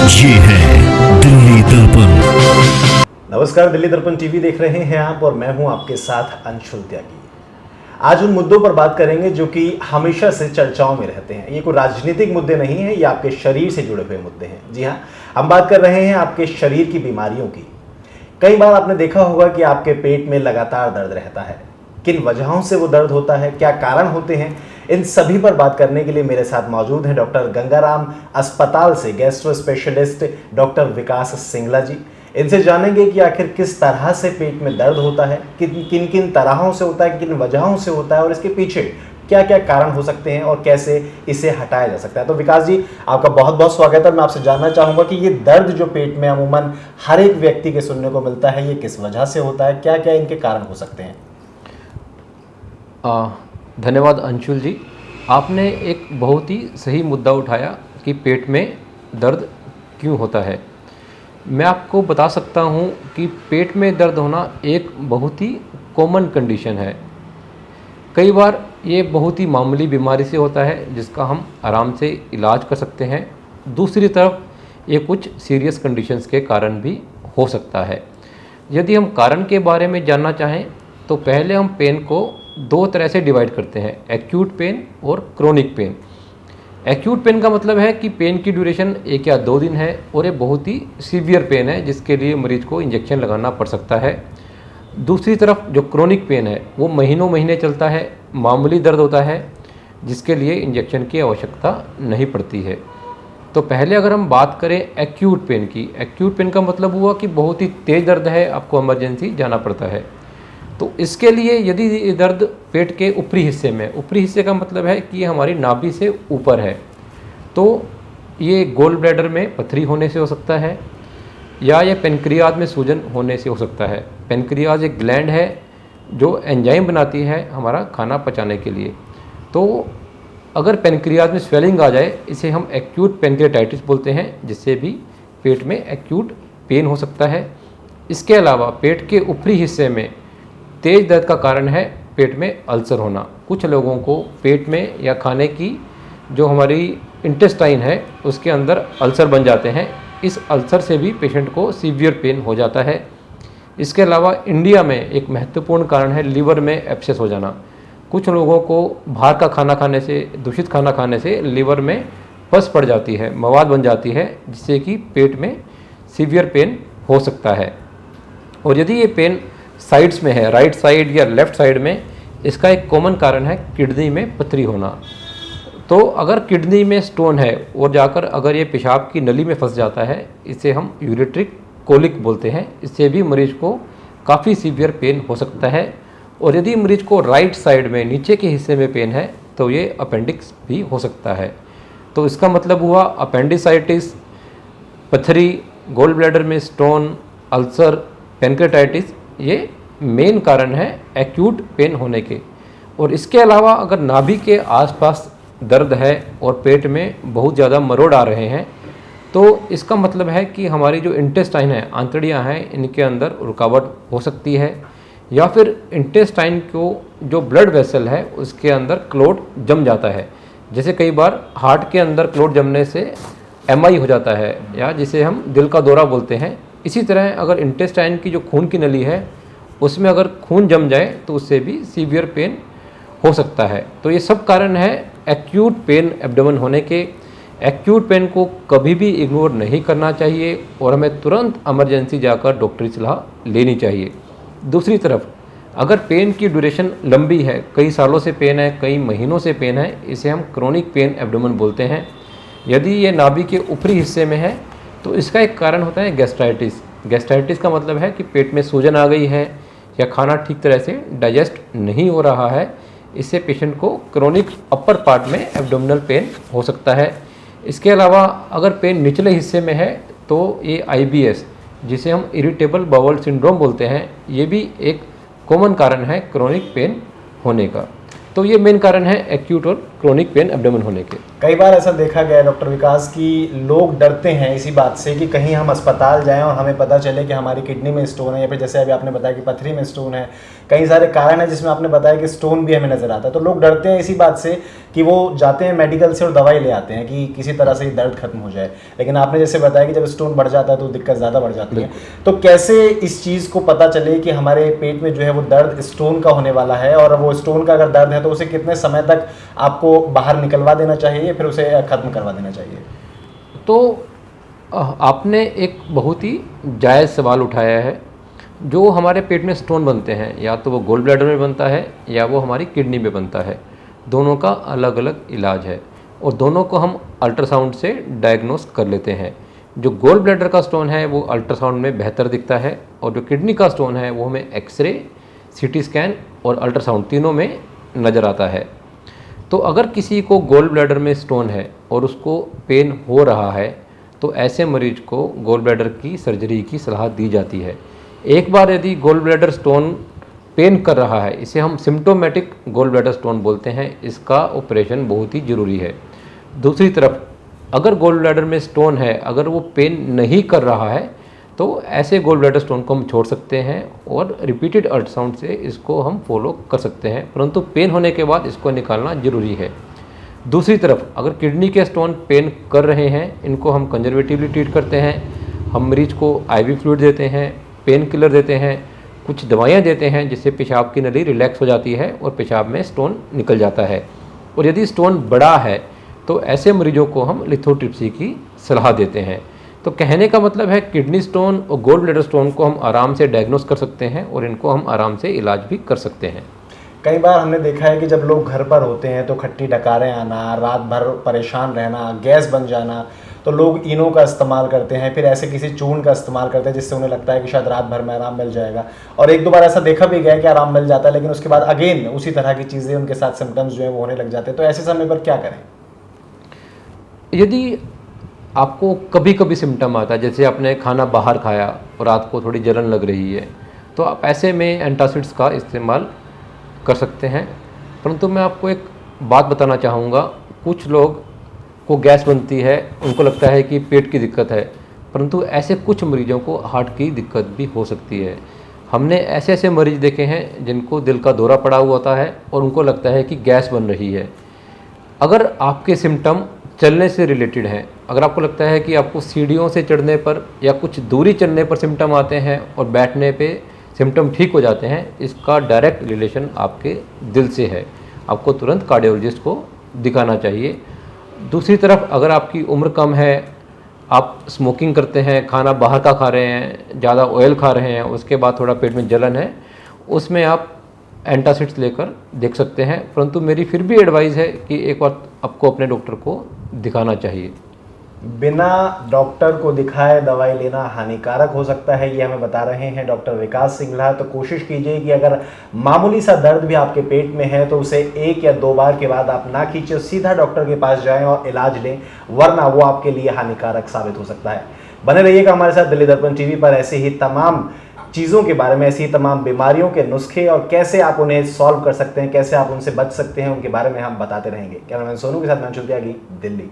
ये है दिल्ली दर्पण। नमस्कार, दिल्ली दर्पण टीवी देख रहे हैं आप और मैं हूं आपके साथ अंशुल त्यागी। आज उन मुद्दों पर बात करेंगे जो कि हमेशा से चर्चाओं में रहते हैं। ये कोई राजनीतिक मुद्दे नहीं है, ये आपके शरीर से जुड़े हुए मुद्दे हैं। जी हाँ, हम बात कर रहे हैं आपके शरीर की बीमारियों की। कई बार आपने देखा होगा कि आपके पेट में लगातार दर्द रहता है। किन वजहों से वो दर्द होता है, क्या कारण होते हैं, इन सभी पर बात करने के लिए मेरे साथ मौजूद हैं डॉक्टर गंगाराम अस्पताल से गैस्ट्रो स्पेशलिस्ट डॉक्टर विकास सिंगला जी। इनसे जानेंगे कि आखिर किस तरह से पेट में दर्द होता है, किन किन तरहों से होता है, किन वजहों से होता है और इसके पीछे क्या क्या कारण हो सकते हैं और कैसे इसे हटाया जा सकता है। तो विकास जी, आपका बहुत बहुत स्वागत है। मैं आपसे जानना चाहूँगा कि ये दर्द जो पेट में अमूमन हर एक व्यक्ति के सुनने को मिलता है, ये किस वजह से होता है, क्या क्या इनके कारण हो सकते हैं? धन्यवाद अंशुल जी, आपने एक बहुत ही सही मुद्दा उठाया कि पेट में दर्द क्यों होता है। मैं आपको बता सकता हूँ कि पेट में दर्द होना एक बहुत ही कॉमन कंडीशन है। कई बार ये बहुत ही मामूली बीमारी से होता है जिसका हम आराम से इलाज कर सकते हैं। दूसरी तरफ ये कुछ सीरियस कंडीशंस के कारण भी हो सकता है। यदि हम कारण के बारे में जानना चाहें तो पहले हम पेन को दो तरह से डिवाइड करते हैं, एक्यूट पेन और क्रोनिक पेन। एक्यूट पेन का मतलब है कि पेन की ड्यूरेशन 1 या 2 दिन है और ये बहुत ही सीवियर पेन है जिसके लिए मरीज को इंजेक्शन लगाना पड़ सकता है। दूसरी तरफ जो क्रोनिक पेन है वो महीनों महीने चलता है, मामूली दर्द होता है जिसके लिए इंजेक्शन की आवश्यकता नहीं पड़ती है। तो पहले अगर हम बात करें एक्यूट पेन की, एक्यूट पेन का मतलब हुआ कि बहुत ही तेज़ दर्द है, आपको इमरजेंसी जाना पड़ता है। तो इसके लिए यदि ये दर्द पेट के ऊपरी हिस्से में, ऊपरी हिस्से का मतलब है कि ये हमारी नाभि से ऊपर है, तो ये गोल ब्लैडर में पथरी होने से हो सकता है या ये पेनक्रियाज में सूजन होने से हो सकता है। पेनक्रियाज एक ग्लैंड है जो एंजाइम बनाती है हमारा खाना पचाने के लिए। तो अगर पेनक्रियाज में स्वेलिंग आ जाए, इसे हम एक्यूट पेनक्रियाटाइटिस बोलते हैं, जिससे भी पेट में एक्यूट पेन हो सकता है। इसके अलावा पेट के ऊपरी हिस्से में तेज़ दर्द का कारण है पेट में अल्सर होना। कुछ लोगों को पेट में या खाने की जो हमारी इंटेस्टाइन है उसके अंदर अल्सर बन जाते हैं। इस अल्सर से भी पेशेंट को सीवियर पेन हो जाता है। इसके अलावा इंडिया में एक महत्वपूर्ण कारण है लिवर में एब्सेस हो जाना। कुछ लोगों को बाहर का खाना खाने से, दूषित खाना खाने से लिवर में पस पड़ जाती है, मवाद बन जाती है, जिससे कि पेट में सीवियर पेन हो सकता है। और यदि ये पेन साइड्स में है, राइट साइड या लेफ़्ट साइड में, इसका एक कॉमन कारण है किडनी में पथरी होना। तो अगर किडनी में स्टोन है और जाकर अगर ये पेशाब की नली में फंस जाता है, इसे हम यूरेट्रिक कोलिक बोलते हैं। इससे भी मरीज को काफ़ी सीवियर पेन हो सकता है। और यदि मरीज को राइट साइड में नीचे के हिस्से में पेन है तो ये अपेंडिक्स भी हो सकता है। तो इसका मतलब हुआ अपेंडिसाइटिस, पथरी, गोल ब्लैडर में स्टोन, अल्सर, पेनक्रियाटाइटिस, ये मेन कारण है एक्यूट पेन होने के। और इसके अलावा अगर नाभि के आसपास दर्द है और पेट में बहुत ज़्यादा मरोड़ आ रहे हैं, तो इसका मतलब है कि हमारी जो इंटेस्टाइन है, आंतड़ियाँ हैं, इनके अंदर रुकावट हो सकती है, या फिर इंटेस्टाइन को जो ब्लड वेसल है उसके अंदर क्लोट जम जाता है। जैसे कई बार हार्ट के अंदर क्लोट जमने से MI हो जाता है, या जिसे हम दिल का दौरा बोलते हैं। इसी तरह अगर इंटेस्टाइन की जो खून की नली है उसमें अगर खून जम जाए तो उससे भी सीवियर पेन हो सकता है। तो ये सब कारण है एक्यूट पेन एब्डोमेन होने के। एक्यूट पेन को कभी भी इग्नोर नहीं करना चाहिए और हमें तुरंत इमरजेंसी जाकर डॉक्टरी सलाह लेनी चाहिए। दूसरी तरफ अगर पेन की ड्यूरेशन लंबी है, कई सालों से पेन है, कई महीनों से पेन है, इसे हम क्रोनिक पेन एब्डोमेन बोलते हैं। यदि ये नाभि के ऊपरी हिस्से में है तो इसका एक कारण होता है गैस्ट्राइटिस। गैस्ट्राइटिस का मतलब है कि पेट में सूजन आ गई है या खाना ठीक तरह से डाइजेस्ट नहीं हो रहा है। इससे पेशेंट को क्रोनिक अपर पार्ट में एब्डोमिनल पेन हो सकता है। इसके अलावा अगर पेन निचले हिस्से में है तो ये IBS, जिसे हम इरिटेबल बाउल सिंड्रोम बोलते हैं, ये भी एक कॉमन कारण है क्रोनिक पेन होने का। तो ये मेन कारण है एक्यूट और क्रोनिक पेन एब्डोमेन होने के। कई बार ऐसा देखा गया है डॉक्टर विकास कि लोग डरते हैं इसी बात से कि कहीं हम अस्पताल जाएं और हमें पता चले कि हमारी किडनी में स्टोन है, या फिर जैसे अभी आपने बताया कि पथरी में स्टोन है। कई सारे कारण हैं जिसमें आपने बताया कि स्टोन भी हमें नजर आता है। तो लोग डरते हैं इसी बात से कि वो जाते हैं मेडिकल से और दवाई ले आते हैं कि किसी तरह से ये दर्द खत्म हो जाए। लेकिन आपने जैसे बताया कि जब स्टोन बढ़ जाता है तो दिक्कत ज़्यादा बढ़ जाती है। तो कैसे इस चीज़ को पता चले कि हमारे पेट में जो है वो दर्द स्टोन का होने वाला है, और वो स्टोन का अगर दर्द है तो उसे कितने समय तक आपको बाहर निकलवा देना चाहिए, फिर उसे खत्म करवा देना चाहिए? तो आपने एक बहुत ही जायज़ सवाल उठाया है। जो हमारे पेट में स्टोन बनते हैं, या तो वो गोल ब्लैडर में बनता है या वो हमारी किडनी में बनता है। दोनों का अलग अलग इलाज है और दोनों को हम अल्ट्रासाउंड से डायग्नोस कर लेते हैं। जो गोल ब्लैडर का स्टोन है वो अल्ट्रासाउंड में बेहतर दिखता है, और जो किडनी का स्टोन है वो हमें एक्सरे, सीटी स्कैन और अल्ट्रासाउंड तीनों में नज़र आता है। तो अगर किसी को गोल ब्लैडर में स्टोन है और उसको पेन हो रहा है, तो ऐसे मरीज को गोल ब्लैडर की सर्जरी की सलाह दी जाती है। एक बार यदि गोल ब्लैडर स्टोन पेन कर रहा है, इसे हम सिम्टोमेटिक गोल ब्लैडर स्टोन बोलते हैं, इसका ऑपरेशन बहुत ही ज़रूरी है। दूसरी तरफ अगर गोल ब्लैडर में स्टोन है, अगर वो पेन नहीं कर रहा है, तो ऐसे गोल ब्लैडर स्टोन को हम छोड़ सकते हैं और रिपीटेड अल्ट्रासाउंड से इसको हम फॉलो कर सकते हैं, परंतु पेन होने के बाद इसको निकालना ज़रूरी है। दूसरी तरफ अगर किडनी के स्टोन पेन कर रहे हैं, इनको हम कंजर्वेटिवली ट्रीट करते हैं। हम मरीज को आईवी फ्लूइड देते हैं, पेन किलर देते हैं, कुछ दवाइयाँ देते हैं जिससे पेशाब की नली रिलैक्स हो जाती है और पेशाब में स्टोन निकल जाता है। और यदि स्टोन बड़ा है तो ऐसे मरीजों को हम लिथोट्रिप्सी की सलाह देते हैं। तो कहने का मतलब है किडनी स्टोन और गोल ब्लैडर स्टोन को हम आराम से डायग्नोस कर सकते हैं और इनको हम आराम से इलाज भी कर सकते हैं। कई बार हमने देखा है कि जब लोग घर पर होते हैं तो खट्टी डकारें आना, रात भर परेशान रहना, गैस बन जाना, तो लोग इनो का इस्तेमाल करते हैं, फिर ऐसे किसी चूर्ण का इस्तेमाल करते हैं जिससे उन्हें लगता है कि शायद रात भर में आराम मिल जाएगा। और एक दो बार ऐसा देखा भी गया है कि आराम मिल जाता है, लेकिन उसके बाद अगेन उसी तरह की चीज़ें उनके साथ सिम्टम्स जो है वो होने लग जाते हैं। तो ऐसे समय पर क्या करें? यदि आपको कभी कभी सिम्टम आता है, जैसे आपने खाना बाहर खाया और रात को थोड़ी जलन लग रही है, तो आप ऐसे में एंटासिड्स का इस्तेमाल कर सकते हैं। परंतु मैं आपको एक बात बताना चाहूँगा, कुछ लोग को गैस बनती है, उनको लगता है कि पेट की दिक्कत है, परंतु ऐसे कुछ मरीजों को हार्ट की दिक्कत भी हो सकती है। हमने ऐसे ऐसे मरीज देखे हैं जिनको दिल का दौरा पड़ा हुआ होता है और उनको लगता है कि गैस बन रही है। अगर आपके सिम्टम चलने से रिलेटेड हैं, अगर आपको लगता है कि आपको सीढ़ियों से चढ़ने पर या कुछ दूरी चलने पर सिम्टम आते हैं और बैठने पे सिम्टम ठीक हो जाते हैं, इसका डायरेक्ट रिलेशन आपके दिल से है। आपको तुरंत कार्डियोलॉजिस्ट को दिखाना चाहिए। दूसरी तरफ अगर आपकी उम्र कम है, आप स्मोकिंग करते हैं, खाना बाहर का खा रहे हैं, ज़्यादा ऑयल खा रहे हैं, उसके बाद थोड़ा पेट में जलन है, उसमें आप एंटासिड्स लेकर देख सकते हैं। परंतु मेरी फिर भी एडवाइस है कि एक बार आपको अपने डॉक्टर को दिखाना चाहिए। बिना डॉक्टर को दिखाए दवाई लेना हानिकारक हो सकता है, ये हमें बता रहे हैं डॉक्टर विकास सिंघला। तो कोशिश कीजिए कि अगर मामूली सा दर्द भी आपके पेट में है तो उसे 1 या 2 बार के बाद आप ना खींचे, सीधा डॉक्टर के पास जाएं और इलाज लें, वरना वो आपके लिए हानिकारक साबित हो सकता है। बने रहिएगा हमारे साथ दिल्ली दर्पण टीवी पर। ऐसे ही तमाम चीज़ों के बारे में, ऐसी ही तमाम बीमारियों के नुस्खे और कैसे आप उन्हें सॉल्व कर सकते हैं, कैसे आप उनसे बच सकते हैं, उनके बारे में हम बताते रहेंगे। कैमरामैन सोनू के साथ मैं अंशुल त्यागी, दिल्ली।